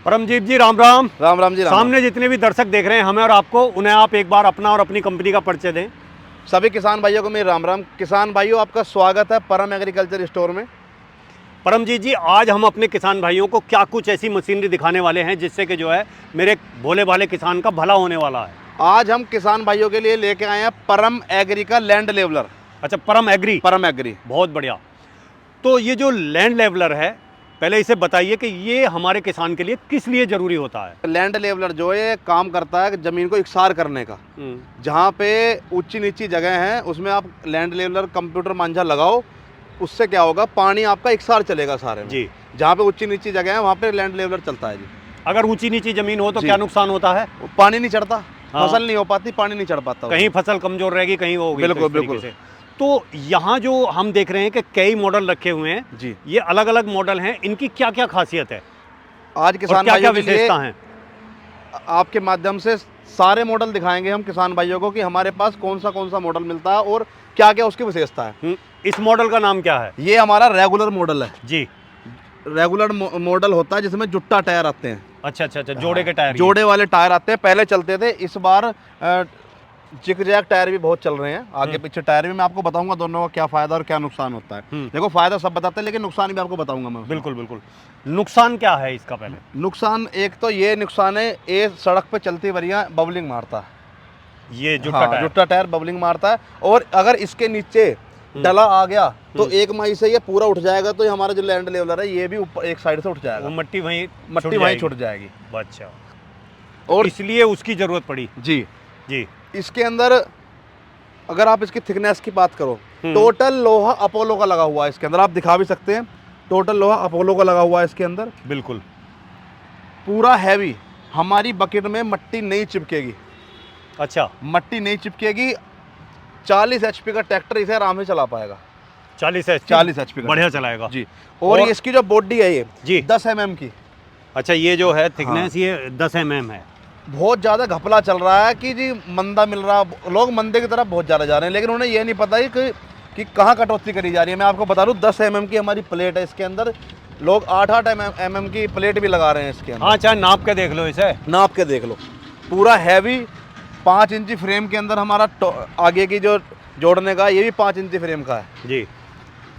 परमजीत जी राम राम। राम राम जी राम। सामने जितने भी दर्शक देख रहे हैं हमें और आपको, उन्हें आप एक बार अपना और अपनी कंपनी का परिचय दें। सभी किसान भाइयों को मेरे राम राम। किसान भाइयों, आपका स्वागत है परम एग्रीकल्चर स्टोर में। परमजीत जी, आज हम अपने किसान भाइयों को क्या कुछ ऐसी मशीनरी दिखाने वाले हैं जिससे कि जो है मेरे भोले भाले किसान का भला होने वाला है। आज हम किसान भाइयों के लिए लेके आए हैं परम एग्री का लैंड लेवलर। अच्छा, परम एग्री। परम एग्री बहुत बढ़िया। तो ये जो लैंड लेवलर है, पहले इसे बताइए कि ये हमारे किसान के लिए किस लिए ज़रूरी होता है। लैंड लेवलर जो है काम करता है ज़मीन को इकसार करने का। जहाँ पे ऊंची नीची जगह है उसमें आप लैंड लेवलर कंप्यूटर मांझा लगाओ, उससे क्या होगा, पानी आपका इकसार चलेगा सारे में। जी। जहाँ पे ऊंची नीची जगह है वहाँ पे लैंड लेवलर चलता है जी। अगर ऊंची नीची ज़मीन हो तो जी। क्या नुकसान होता है? पानी नहीं चढ़ता, हाँ। फसल नहीं हो पाती, पानी नहीं चढ़ पाता। कहीं फसल कमजोर रहेगी, कहीं वो होगी। बिल्कुल तो इस तरीके बिल्कुल। से। तो यहाँ जो हम देख रहे हैं कि कई मॉडल रखे हुए हैं जी। ये अलग अलग मॉडल हैं, इनकी क्या क्या खासियत है आज और किसान क्या क्या भाइयों के लिए विशेषता हैं? आपके माध्यम से सारे मॉडल दिखाएंगे हम किसान भाइयों को कि हमारे पास कौन सा मॉडल मिलता है और क्या क्या उसकी विशेषता है। इस मॉडल का नाम क्या है? ये हमारा रेगुलर मॉडल है जी। रेगुलर मॉडल होता है जिसमें जुट्टा टायर आते हैं। अच्छा अच्छा अच्छा, जोड़े के टायर। जोड़े वाले टायर आते हैं, पहले चलते थे, इस बार जिग जैग टायर भी बहुत चल रहे हैं, आगे पीछे टायर भी। मैं आपको बताऊंगा दोनों का क्या फायदा और क्या नुकसान होता है। देखो, फायदा सब बताते हैं लेकिन नुकसान भी आपको बताऊंगा मैं। बिल्कुल बिल्कुल। नुकसान क्या है इसका? पहले नुकसान, एक तो ये नुकसान है, ये सड़क पे चलती बढ़िया बबलिंग मारता है। ये जुट्टा जुट्टा टायर बबलिंग मारता है, और अगर इसके नीचे डला आ गया तो एक मई से ये पूरा उठ जाएगा। तो ये हमारा जो लैंड लेवलर है ये भी ऊपर एक साइड से उठ जाएगा, वो मट्टी वहीं छुट जाएगी। अच्छा, और इसलिए उसकी जरूरत पड़ी। जी जी। इसके अंदर अगर आप इसकी थिकनेस की बात करो, टोटल लोहा अपोलो का लगा हुआ है इसके अंदर। आप दिखा भी सकते हैं, टोटल लोहा अपोलो का लगा हुआ है इसके अंदर। बिल्कुल पूरा हैवी, हमारी बकेट में मट्टी नहीं चिपकेगी। अच्छा, मट्टी नहीं चिपकेगी। 40 HP का ट्रैक्टर इसे आराम से चला पाएगा। 40 HP का बढ़िया चलाएगा जी। और इसकी जो बॉडी है ये जी 10 mm की। अच्छा, ये जो है थिकनेस ये 10 mm है। बहुत ज़्यादा घपला चल रहा है कि जी मंदा मिल रहा, लोग मंदे की तरफ बहुत ज़्यादा जा रहे हैं, लेकिन उन्हें ये नहीं पता है कि कहाँ कटौती करी जा रही है। मैं आपको बता दूँ, 10 mm की हमारी प्लेट है इसके अंदर। लोग 8-8 mm की प्लेट भी लगा रहे हैं इसके अंदर। हाँ, चाहे नाप के देख लो इसे। नाप के देख लो। पूरा हैवी 5 इंची फ्रेम के अंदर हमारा आगे की जो जोड़ने का, ये भी 5 इंची फ्रेम का है जी।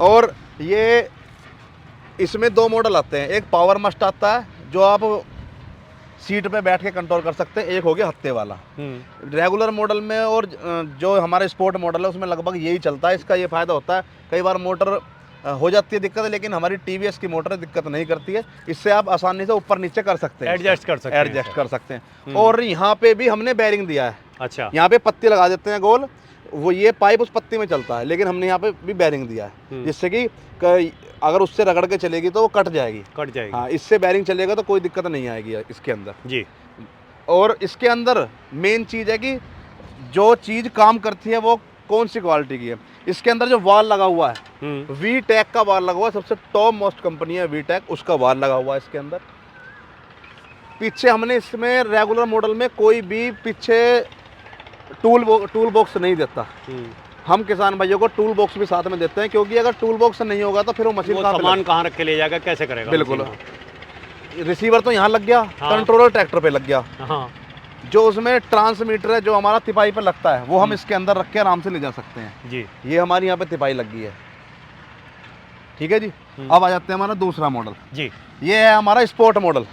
और ये इसमें 2 मॉडल आते हैं। एक पावर मस्ट आता है जो आप सीट पे बैठ के कंट्रोल कर सकते हैं, एक हो गया हत्ते वाला। रेगुलर मॉडल में और जो हमारा स्पोर्ट मॉडल है उसमें लगभग यही चलता है। इसका ये फ़ायदा होता है, कई बार मोटर हो जाती है दिक्कत, लेकिन हमारी TVS की मोटर दिक्कत नहीं करती है। इससे आप आसानी से ऊपर नीचे कर सकते हैं, एडजस्ट कर सकते हैं। और यहाँ पे भी हमने बेरिंग दिया है। अच्छा, यहाँ पे पत्ती लगा देते हैं गोल, वो ये पाइप उस पत्ती में चलता है, लेकिन हमने यहाँ पे भी बेरिंग दिया है जिससे कि अगर उससे रगड़ के चलेगी तो वो कट जाएगी। हाँ, इससे बेरिंग चलेगा तो कोई दिक्कत नहीं आएगी इसके अंदर जी। और इसके अंदर मेन चीज़ है कि जो चीज़ काम करती है वो कौन सी क्वालिटी की है। इसके अंदर जो वाल लगा हुआ है, वीटेक का वाल लगा हुआ है, सबसे टॉप मोस्ट कंपनी है वीटेक, उसका वाल लगा हुआ है इसके अंदर। पीछे हमने इसमें रेगुलर मॉडल में कोई भी पीछे टूल बॉक्स नहीं देता। हम किसान भाइयों को टूल बॉक्स भी साथ में देते हैं, क्योंकि अगर टूल बॉक्स नहीं होगा तो फिर वो मशीन सामान कहाँ रख के ले जाएगा, कैसे करेगा? बिल्कुल। रिसीवर तो यहाँ लग गया, कंट्रोलर ट्रैक्टर पे लग गया। हाँ। जो उसमें ट्रांसमीटर है जो हमारा तिपाई पे लगता है वो हम इसके अंदर रख के आराम से ले जा सकते हैं जी। ये हमारी यहाँ पे तिपाई लग गई है, ठीक है जी। अब आ जाते हैं हमारा दूसरा मॉडल जी। ये है हमारा स्पोर्ट मॉडल।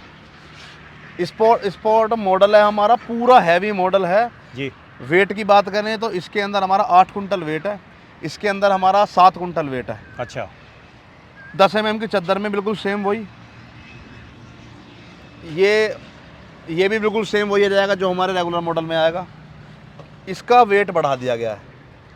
स्पोर्ट मॉडल है हमारा, पूरा हैवी मॉडल है जी। वेट की बात करें तो इसके अंदर हमारा 8 कुंटल वेट है, इसके अंदर हमारा 7 कुंटल वेट है। अच्छा। 10 mm की चद्दर में बिल्कुल सेम वही, ये भी बिल्कुल सेम वही आ जाएगा जो हमारे रेगुलर मॉडल में आएगा। इसका वेट बढ़ा दिया गया है।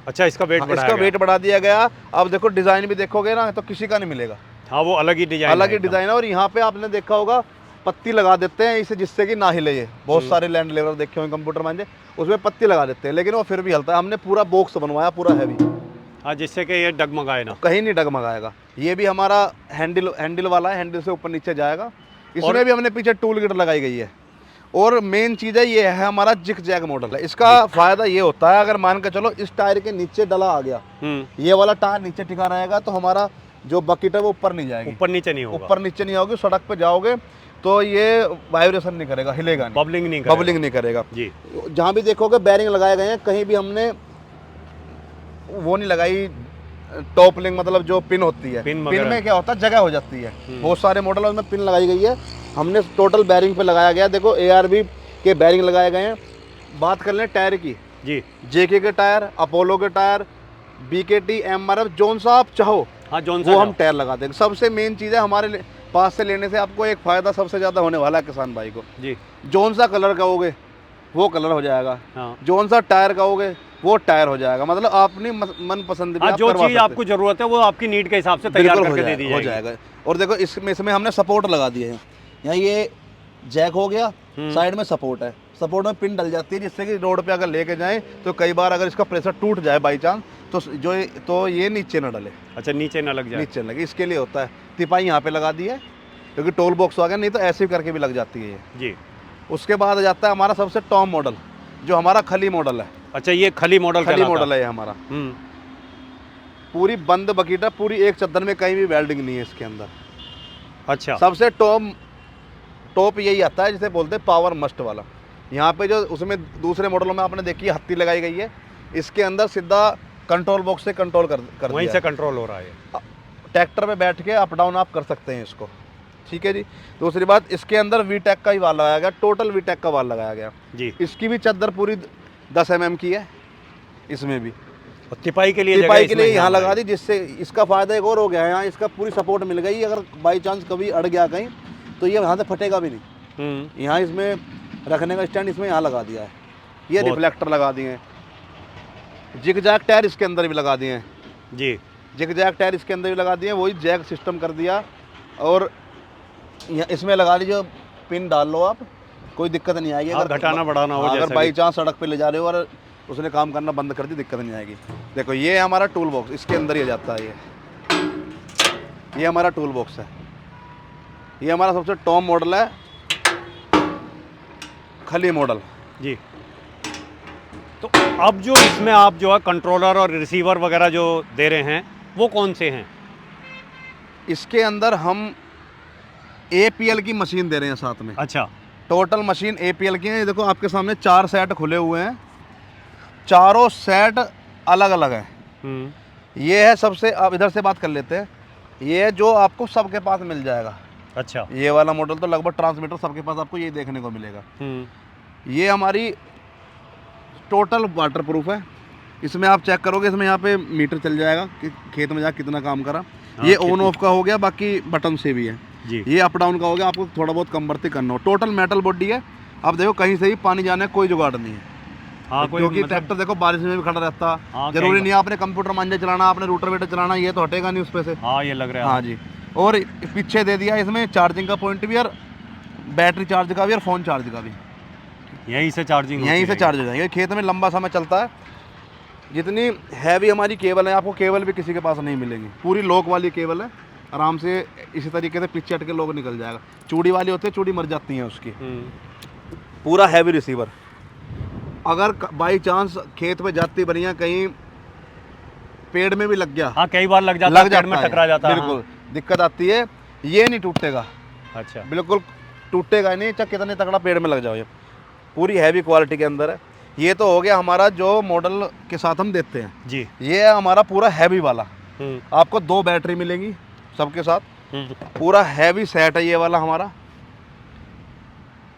अच्छा, इसका वेट बढ़ा दिया गया। अब देखो, डिज़ाइन भी देखोगे ना तो किसी का नहीं मिलेगा। हाँ, वो अलग ही डिज़ाइन है। और यहाँ पे आपने देखा होगा पत्ती लगा देते हैं इसे, जिससे कि ना हिले। ये बहुत सारे लैंड लेवलर देखे होंगे कंप्यूटर मांझे, उसमें पत्ती लगा देते हैं, लेकिन वो फिर भी हलता है। हमने पूरा बॉक्स बनवाया, पूरा हैवी। हाँ, जिससे कि ये डगमगाए ना, कहीं नहीं डगमगाएगा। ये भी हमारा हैंडल वाला है, हैंडल से ऊपर नीचे जाएगा। इसमें भी हमने पीछे टूल किट लगाई गई है। और मेन चीज़ है, ये है हमारा जिग जैग मॉडल है। इसका फायदा ये होता है, अगर मान के चलो इस टायर के नीचे डला आ गया, ये वाला टायर नीचे टिका रहेगा तो हमारा जो बकेट है वो ऊपर नहीं जाएगी, ऊपर नीचे नहीं होगी। सड़क पे जाओगे तो ये वाइब्रेशन नहीं करेगा, हिलेगा नहीं, बबलिंग नहीं करेगा। बबलिंग नहीं करेगा जी। जहाँ भी देखोगे बेरिंग लगाए गए हैं, कहीं भी हमने वो नहीं लगाई टॉप लिंक, मतलब जो पिन होती है, पिन में क्या होता है जगह हो जाती है, बहुत सारे मॉडल में पिन लगाई गई है, हमने टोटल बेरिंग पे लगाया गया। देखो ARB के बेरिंग लगाए गए हैं। बात कर लें टायर की जी, JK के टायर, अपोलो के टायर, BKT, MRF, जोन सा आप चाहो हाँ जोन वो हम टायर लगा देंगे। सबसे मेन चीज़ है हमारे पास से लेने से आपको एक फ़ायदा सबसे ज़्यादा होने वाला है किसान भाई को जी, जोन सा कलर कहोगे वो कलर हो जाएगा, हाँ। जोन सा टायर कहोगे वो टायर हो जाएगा, मतलब अपनी मन पसंद भी जो चीज़ आपको ज़रूरत है वो आपकी नीड के हिसाब से तैयार करके दे दी हो जाएगा। और देखो इसमें हमने सपोर्ट लगा दिए हैं, यहाँ ये जैक हो गया, साइड में सपोर्ट है, सपोर्ट में पिन डल जाती है, जिससे कि रोड पे अगर लेके जाएं तो कई बार अगर इसका प्रेशर टूट जाए बाई चांस तो ये नीचे ना डले। अच्छा, नीचे ना लग जाए, नीचे लगे, इसके लिए होता है। तिपाई यहाँ पे लगा दी है क्योंकि टोल बॉक्स आ गया, नहीं तो ऐसे करके भी लग जाती है ये जी। उसके बाद आ जाता है हमारा सबसे टॉप मॉडल जो हमारा खली मॉडल है। अच्छा, ये खली मॉडल है ये हमारा। पूरी बंद बकीटा, पूरी एक चद्दर में कहीं भी वेल्डिंग नहीं है इसके अंदर। अच्छा, सबसे टॉप यही आता है जिसे बोलते हैं पावर मस्ट वाला। यहाँ पे जो उसमें दूसरे मॉडलों में आपने देखी है हत्ती लगाई गई है, इसके अंदर सीधा कंट्रोल बॉक्स से कंट्रोल कर वहीं से कंट्रोल हो रहा है। ट्रैक्टर पे बैठ के अप डाउन आप कर सकते हैं इसको, ठीक है जी। दूसरी बात, इसके अंदर वीटेक का ही वाल लगाया गया, टोटल वीटेक का वाल लगाया गया जी। इसकी भी चद्दर पूरी 10 mm की है, इसमें भी तिपाई के लिए यहाँ लगा दी, जिससे इसका फायदा एक और हो गया है, यहाँ इसका पूरी सपोर्ट मिल गई। अगर बाई चांस कभी अड़ गया कहीं तो ये यहाँ से फटेगा भी नहीं। यहाँ इसमें रखने का स्टैंड इसमें यहाँ लगा दिया है, ये रिफ्लेक्टर लगा दिए हैं, जिग जैक टायर इसके अंदर भी लगा दिए हैं जी, जिग जैक टायर इसके अंदर भी लगा दिए, वही जैक सिस्टम कर दिया। और इसमें लगा लीजिए, पिन डाल लो आप, कोई दिक्कत नहीं आएगी। अगर घटाना बढ़ाना हो, अगर बाई चांस सड़क पे ले जा रहे हो और उसने काम करना बंद कर दी, दिक्कत नहीं आएगी। देखो ये हमारा टूल बॉक्स, इसके अंदर ही जाता है, ये हमारा टूल बॉक्स है। ये हमारा सबसे टॉप मॉडल है, खली मॉडल जी। तो अब जो इसमें आप जो है कंट्रोलर और रिसीवर वगैरह जो दे रहे हैं वो कौन से हैं? इसके अंदर हम APL की मशीन दे रहे हैं साथ में। अच्छा, टोटल मशीन APL की है। देखो आपके सामने 4 सेट खुले हुए हैं, चारों सेट अलग अलग है। ये है सबसे, आप इधर से बात कर लेते हैं, ये जो आपको सबके पास मिल जाएगा। अच्छा, ये वाला मॉडल तो लगभग ट्रांसमीटर सबके पास आपको ये देखने को मिलेगा। ये हमारी टोटल वाटर प्रूफ है, इसमें आप चेक करोगे, इसमें यहाँ पे मीटर चल जाएगा कि खेत में जाकर कितना काम करा। ये ऑन ऑफ का हो गया, बाकी बटन से भी है जी। ये अप डाउन का हो गया, आपको थोड़ा बहुत कम बढ़ती करना हो। टोटल मेटल बॉडी है, आप देखो कहीं से भी पानी जाने का कोई जुगाड़ नहीं है। हाँ, क्योंकि ट्रैक्टर देखो बारिश में भी खड़ा रहता। हाँ, जरूरी नहीं आपने कंप्यूटर मांझे चलाना, आपने रूटर वेटर चलाना, ये तो हटेगा नहीं उस पे से। हाँ, ये लग रहा है। हाँ जी, और पीछे दे दिया इसमें चार्जिंग का पॉइंट भी, और बैटरी चार्ज का भी, और फ़ोन चार्ज का भी। यहीं से चार्ज हो जाएंगे। खेत में लंबा समय चलता है। जितनी हैवी हमारी केबल है, आपको केबल भी किसी के पास नहीं मिलेगी, पूरी लॉक वाली केबल है, आराम से इसी तरीके से पीछे हट के लोग निकल जाएगा। चूड़ी वाली होती है, चूड़ी मर जाती है उसकी। पूरा हैवी रिसीवर, अगर बाई चांस खेत में जाती बढ़िया कहीं पेड़ में भी लग गया, हाँ कई बार लग जाता है, पेड़ में टकरा जाता है, बिल्कुल दिक्कत आती है। ये नहीं टूटेगा, अच्छा बिल्कुल टूटेगा नहीं, चाहे कितने तगड़ा पेड़ में लग जाओ। ये पूरी हैवी क्वालिटी के अंदर है। ये तो हो गया हमारा जो मॉडल के साथ हम देते हैं जी। ये है हमारा पूरा हैवी वाला, आपको 2 बैटरी मिलेंगी सबके साथ, पूरा हैवी सेट है ये वाला हमारा,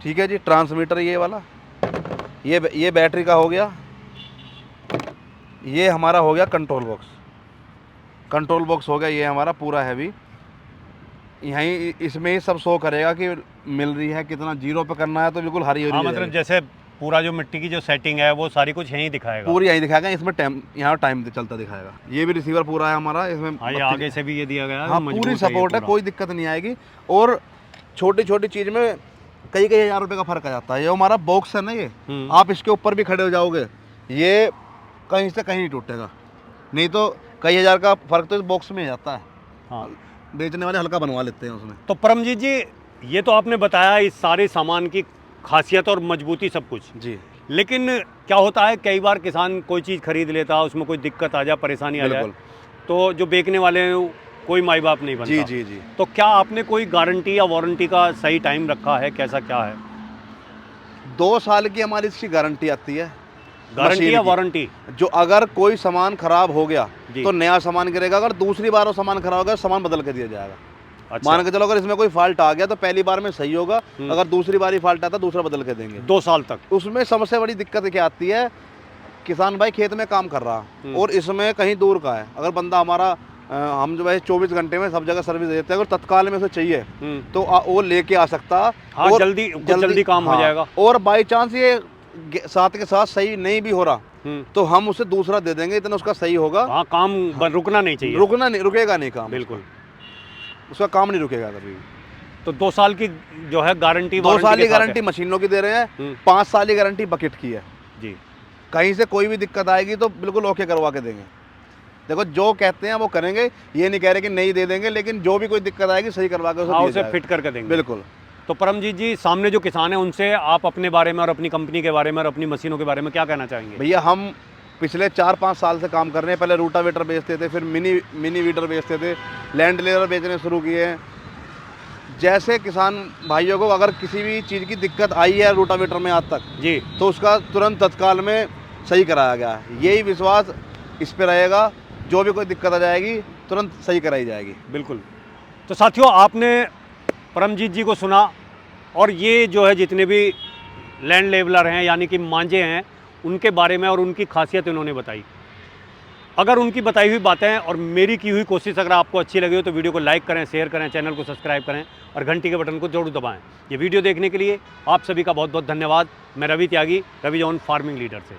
ठीक है जी। ट्रांसमीटर ये वाला, ये बैटरी का हो गया। ये हमारा हो गया कंट्रोल बॉक्स हो गया, ये हमारा पूरा हैवी। यहीं इसमें ही सब शो करेगा कि मिल रही है, कितना जीरो पे करना है तो बिल्कुल हरी हो रही है। मतलब जैसे पूरा जो मिट्टी की जो सेटिंग है वो सारी कुछ यहीं दिखाएगा, पूरी यहीं दिखाएगा। इसमें यहाँ टाइम चलता दिखाएगा। ये भी रिसीवर पूरा है हमारा, इसमें आगे से भी ये दिया गया है। हाँ, पूरी सपोर्ट है, कोई दिक्कत नहीं आएगी। और छोटी छोटी चीज़ में कई हज़ार रुपये का फर्क आ जाता है। ये हमारा बॉक्स है ना, ये आप इसके ऊपर भी खड़े हो जाओगे, ये कहीं से कहीं नहीं टूटेगा, नहीं तो कई हज़ार का फर्क तो इस बॉक्स में जाता है। हाँ, बेचने वाले हल्का बनवा लेते हैं उसमें। तो परमजीत जी, ये तो आपने बताया इस सारे सामान की खासियत और मजबूती सब कुछ जी, लेकिन क्या होता है कई बार किसान कोई चीज़ खरीद लेता है, उसमें कोई दिक्कत आ जाए, परेशानी आ जाए, तो जो बेचने वाले हैं कोई माई बाप नहीं बनता। जी जी जी। तो क्या आपने कोई गारंटी या वारंटी का सही टाइम रखा है, कैसा क्या है? 2 साल की हमारी इसकी गारंटी आती है। गारंटी मशीन या की। वारंटी? जो अगर कोई सामान खराब हो गया जी। तो नया सामान गिरेगा, अगर दूसरी बार वो सामान खराब हो गया सामान बदल के दिया जाएगा। अच्छा। मान के चलो अगर इसमें कोई फॉल्ट आ गया तो पहली बार में सही होगा, अगर दूसरी बार ही फॉल्ट आता दूसरा बदल के देंगे। 2 साल तक। उसमें सबसे बड़ी दिक्कत क्या आती है, किसान भाई खेत में काम कर रहा और इसमें कहीं दूर का है, अगर बंदा हमारा हम जो है 24 घंटे में सब जगह सर्विस देते हैं, अगर तत्काल में उसे चाहिए तो वो लेके आ सकता। हाँ, और जल्दी काम हो जाएगा। और बाई चांस ये साथ के साथ सही नहीं भी हो रहा तो हम उसे दूसरा दे देंगे, इतना उसका सही होगा। हाँ, काम रुकना नहीं चाहिए। रुकेगा नहीं काम, बिल्कुल उसका काम नहीं रुकेगा कभी भी। तो 2 साल की जो है गारंटी, 2 साल की गारंटी मशीनों की दे रहे हैं, 5 साल की गारंटी बकेट की है जी। कहीं से कोई भी दिक्कत आएगी तो बिल्कुल ओके करवा के देंगे। देखो जो कहते हैं वो करेंगे, ये नहीं कह रहे कि नहीं दे देंगे, लेकिन जो भी कोई दिक्कत आएगी सही करवा के उसे फिट करके देंगे। बिल्कुल। तो परमजीत जी, सामने जो किसान है उनसे आप अपने बारे में और अपनी कंपनी के बारे में और अपनी मशीनों के बारे में क्या कहना चाहेंगे? भैया हम पिछले 4-5 साल से काम कर रहे हैं। पहले रूटावेटर बेचते थे, फिर मिनी वीडर बेचते थे, लैंड लेवल बेचने शुरू किए हैं। जैसे किसान भाइयों को अगर किसी भी चीज़ की दिक्कत आई है रूटावेटर में आज तक जी, तो उसका तुरंत तत्काल में सही कराया गया है। यही विश्वास इस पे रहेगा, जो भी कोई दिक्कत आ जाएगी तुरंत सही कराई जाएगी। बिल्कुल। तो साथियों, आपने परमजीत जी को सुना, और ये जो है जितने भी लैंड लेवलर हैं यानी कि मांझे हैं, उनके बारे में और उनकी खासियत उन्होंने बताई। अगर उनकी बताई हुई बातें और मेरी की हुई कोशिश अगर आपको अच्छी लगी हो तो वीडियो को लाइक करें, शेयर करें, चैनल को सब्सक्राइब करें और घंटी के बटन को जरूर दबाएं। ये वीडियो देखने के लिए आप सभी का बहुत बहुत धन्यवाद। मैं रवि त्यागी, रवि जॉन फार्मिंग लीडर से।